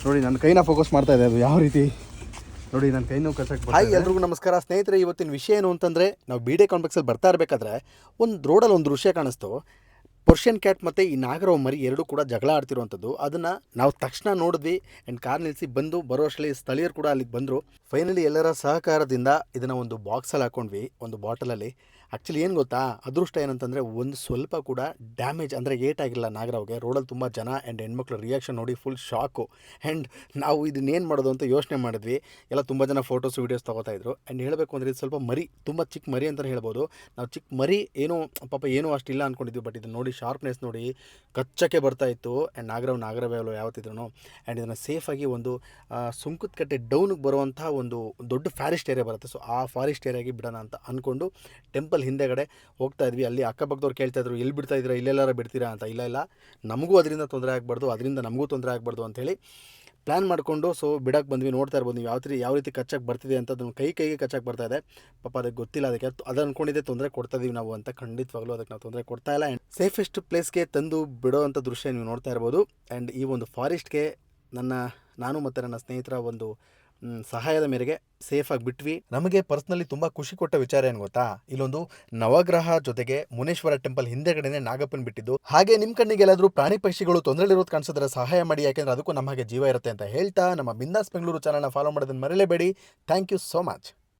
ನೋಡಿ ನನ್ನ ಕೈನ ಫೋಕಸ್ ಮಾಡ್ತಾ ಇದೆ, ಅದು ಯಾವ ರೀತಿ ನೋಡಿ ನನ್ನ ಕೈನೂ ಕಚ್ಚಕ್ಕೆ. ಹಾಯ್ ಎಲ್ರಿಗೂ ನಮಸ್ಕಾರ ಸ್ನೇಹಿತರೆ. ಇವತ್ತಿನ ವಿಷಯ ಏನು ಅಂತಂದರೆ, ನಾವು ಬಿ ಡೆ ಕಾಂಪ್ಲೆಕ್ಸಲ್ಲಿ ಬರ್ತಾ ಇರಬೇಕಾದ್ರೆ ಒಂದು ರೋಡಲ್ಲಿ ಒಂದು ದೃಶ್ಯ ಕಾಣಿಸ್ತು. ಪರ್ಷಿಯನ್ ಕ್ಯಾಟ್ ಮತ್ತು ಈ ನಾಗರವ ಮರಿ ಎರಡೂ ಕೂಡ ಜಗಳ ಆಡ್ತಿರುವಂಥದ್ದು. ಅದನ್ನು ನಾವು ತಕ್ಷಣ ನೋಡಿದ್ವಿ ಆ್ಯಂಡ್ ಕಾರ್ ನಿಲ್ಲಿಸಿ ಬರೋ ಅಷ್ಟರಲ್ಲಿ ಸ್ಥಳೀಯರು ಕೂಡ ಅಲ್ಲಿಗೆ ಬಂದರು. ಫೈನಲಿ ಎಲ್ಲರ ಸಹಕಾರದಿಂದ ಇದನ್ನು ಒಂದು ಬಾಕ್ಸಲ್ಲಿ ಹಾಕ್ಕೊಂಡ್ವಿ, ಒಂದು ಬಾಟಲಲ್ಲಿ. ಆ್ಯಕ್ಚುಲಿ ಏನು ಗೊತ್ತಾ, ಅದೃಷ್ಟ ಏನಂತಂದರೆ ಒಂದು ಸ್ವಲ್ಪ ಕೂಡ ಡ್ಯಾಮೇಜ್ ಅಂದರೆ ಏಟಾಗಿಲ್ಲ ನಾಗರವ್ಗೆ. ರೋಡಲ್ಲಿ ತುಂಬ ಜನ ಆ್ಯಂಡ್ ಹೆಣ್ಮಕ್ಳು ರಿಯಾಕ್ಷನ್ ನೋಡಿ ಫುಲ್ ಶಾಕು. ಆ್ಯಂಡ್ ನಾವು ಇದನ್ನೇನು ಮಾಡೋದು ಅಂತ ಯೋಚನೆ ಮಾಡಿದ್ವಿ. ಎಲ್ಲ ತುಂಬ ಜನ ಫೋಟೋಸ್ ವೀಡಿಯೋಸ್ ತೊಗೋತಾಯಿದ್ರು. ಆ್ಯಂಡ್ ಹೇಳಬೇಕು ಅಂದರೆ ಇದು ಸ್ವಲ್ಪ ಮರಿ, ತುಂಬ ಚಿಕ್ಕ ಮರಿ ಅಂತಲೇ ಹೇಳ್ಬೋದು. ನಾವು ಚಿಕ್ಕ ಮರಿ ಏನೂ ಪಾಪ ಏನೂ ಅಷ್ಟಿಲ್ಲ ಅಂದ್ಕೊಂಡಿದ್ವಿ. ಬಟ್ ಇದನ್ನು ನೋಡಿ, ಶಾರ್ಪ್ನೆಸ್ ನೋಡಿ, ಕಚ್ಚಕ್ಕೆ ಬರ್ತಾಯಿತ್ತು. ಆ್ಯಂಡ್ ನಾಗರವೇ ಯಾವತ್ತಿದ್ರು. ಆ್ಯಂಡ್ ಇದನ್ನು ಸೇಫಾಗಿ ಒಂದು ಸುಂಕದಕಟ್ಟೆ ಡೌನಿಗೆ ಬರುವಂಥ ಒಂದು ದೊಡ್ಡ ಫಾರೆಸ್ಟ್ ಏರಿಯಾ ಬರುತ್ತೆ. ಸೊ ಆ ಫಾರೆಸ್ಟ್ ಏರಿಯಾಗೆ ಬಿಡೋಣ ಅಂತ ಅಂದ್ಕೊಂಡು ಟೆಂಪಲ್ ಹಿಂದೆಗಡೆ ಹೋಗ್ತಾ ಇದ್ವಿ. ಅಲ್ಲಿ ಅಕ್ಕಪಕ್ಕದವ್ರು ಕೇಳ್ತಾಯಿದ್ರು, ಎಲ್ಲಿ ಬಿಡ್ತಾ ಇದ್ದೀರಾ, ಇಲ್ಲೆಲ್ಲಾರ ಬಿಡ್ತೀರಾ ಅಂತ. ಇಲ್ಲ ನಮಗೂ ಅದರಿಂದ ತೊಂದರೆ ಆಗಬಾರ್ದು, ಅದರಿಂದ ನಮಗೂ ತೊಂದರೆ ಆಗಬಾರ್ದು ಅಂಥೇಳಿ ಪ್ಲ್ಯಾನ್ ಮಾಡಿಕೊಂಡು ಸೊ ಬಿಡೋಕ್ಕೆ ಬಂದ್ವಿ. ನೋಡ್ತಾ ಇರ್ಬೋದು ನೀವು ಯಾವ ರೀತಿ ಕಚ್ಚಕ್ಕೆ ಬರ್ತಿದೆ ಅಂತ. ಅದನ್ನು ಕೈಗೆ ಕಚ್ಚಕ್ಕೆ ಬರ್ತಾ ಇದೆ. ಪಾಪ ಅದಕ್ಕೆ ಗೊತ್ತಿಲ್ಲ, ಅದಕ್ಕೆ ಅದು ಅಂದ್ಕೊಂಡಿದ್ದೆ ತೊಂದರೆ ಕೊಡ್ತಾ ಇದೀವಿ ನಾವು ಅಂತ. ಖಂಡಿತವಾಗ್ಲೂ ಅದಕ್ಕೆ ನಾವು ತೊಂದರೆ ಕೊಡ್ತಾ ಇಲ್ಲ. ಆ್ಯಂಡ್ ಸೇಫೆಸ್ಟ್ ಪ್ಲೇಸ್ಗೆ ತಂದು ಬಿಡೋ ಅಂಥ ದೃಶ್ಯ ನೀವು ನೋಡ್ತಾ ಇರ್ಬೋದು. ಆ್ಯಂಡ್ ಈ ಒಂದು ಫಾರೆಸ್ಟ್ಗೆ ನಾನು ಮತ್ತು ನನ್ನ ಸ್ನೇಹಿತರ ಒಂದು ಸಹಾಯದ ಮೇರೆಗೆ ಸೇಫಾಗಿ ಬಿಟ್ವಿ. ನಮಗೆ ಪರ್ಸ್ನಲಿ ತುಂಬ ಖುಷಿ ಕೊಟ್ಟ ವಿಚಾರ ಏನು ಗೊತ್ತಾ, ಇಲ್ಲೊಂದು ನವಗ್ರಹ ಜೊತೆಗೆ ಮುನೇಶ್ವರ ಟೆಂಪಲ್ ಹಿಂದೆಗಡೆನೆ ನಾಗಪ್ಪನ ಬಿಟ್ಟಿದ್ದು. ಹಾಗೆ ನಿಮ್ಮ ಕಣ್ಣಿಗೆ ಎಲ್ಲಾದರೂ ಪ್ರಾಣಿ ಪಕ್ಷಿಗಳು ತೊಂದರೆಲಿರೋದು ಕಾಣಿಸಿದ್ರೆ ಸಹಾಯ ಮಾಡಿ, ಯಾಕೆಂದ್ರೆ ಅದಕ್ಕೂ ನಮ್ಮ ಹಾಗೆ ಜೀವ ಇರುತ್ತೆ ಅಂತ ಹೇಳ್ತಾ ನಮ್ಮ ಬಿಂದಾಸ್ ಬೆಂಗಳೂರು ಚಾನಲ್ನ ಫಾಲೋ ಮಾಡೋದನ್ನು ಮರೆಯಲೇಬೇಡಿ. Thank you so much.